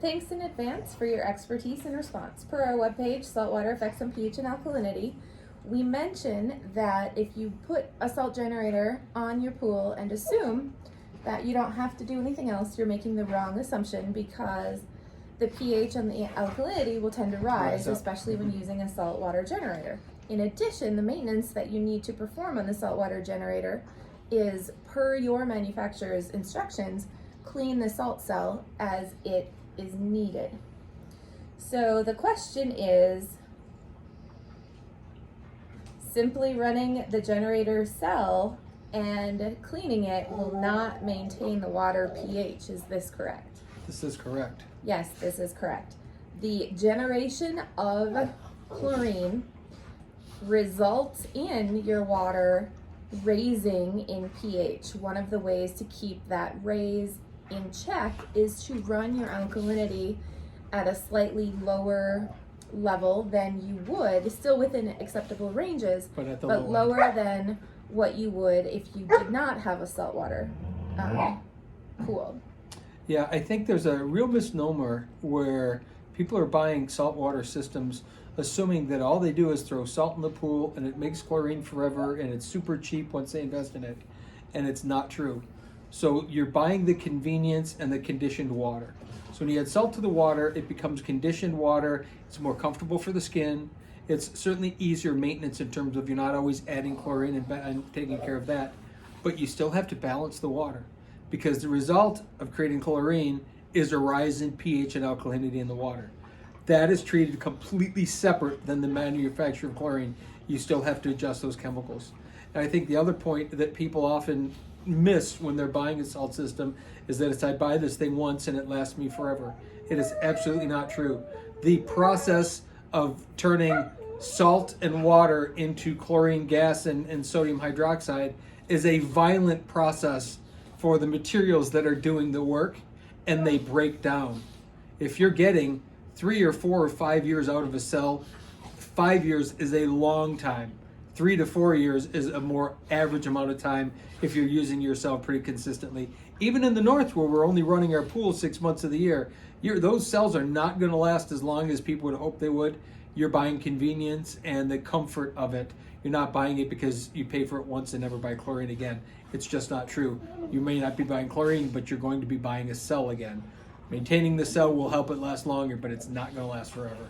thanks in advance for your expertise and response. Per our webpage, Saltwater Effects on pH and Alkalinity, we mention that if you put a salt generator on your pool and assume that you don't have to do anything else, you're making the wrong assumption, because the pH and the alkalinity will tend to rise, especially when using a saltwater generator. In addition, the maintenance that you need to perform on the saltwater generator is, per your manufacturer's instructions, clean the salt cell as it is needed. So the question is, simply running the generator cell and cleaning it will not maintain the water pH. Is this correct? This is correct. Yes, this is correct. The generation of chlorine results in your water raising in pH. One of the ways to keep that raise in check is to run your alkalinity at a slightly lower level than you would, still within acceptable ranges, but lower than what you would if you did not have a saltwater pool. Yeah, I think there's a real misnomer where people are buying saltwater systems assuming that all they do is throw salt in the pool and it makes chlorine forever and it's super cheap once they invest in it, and it's not true. So you're buying the convenience and the conditioned water. So when you add salt to the water, it becomes conditioned water. It's more comfortable for the skin. It's certainly easier maintenance in terms of you're not always adding chlorine and taking care of that, but you still have to balance the water, because the result of creating chlorine is a rise in pH and alkalinity in the water. That is treated completely separate than the manufacture of chlorine. You still have to adjust those chemicals. And I think the other point that people often miss when they're buying a salt system is that I buy this thing once and it lasts me forever. It is absolutely not true. The process of turning salt and water into chlorine gas and sodium hydroxide is a violent process for the materials that are doing the work, and they break down. If you're getting 3 or 4 or 5 years out of a cell, 5 years is a long time. 3 to 4 years is a more average amount of time if you're using your cell pretty consistently. Even in the north, where we're only running our pool 6 months of the year, those cells are not going to last as long as people would hope they would. You're buying convenience and the comfort of it. You're not buying it because you pay for it once and never buy chlorine again. It's just not true. You may not be buying chlorine, but you're going to be buying a cell again. Maintaining the cell will help it last longer, but it's not going to last forever.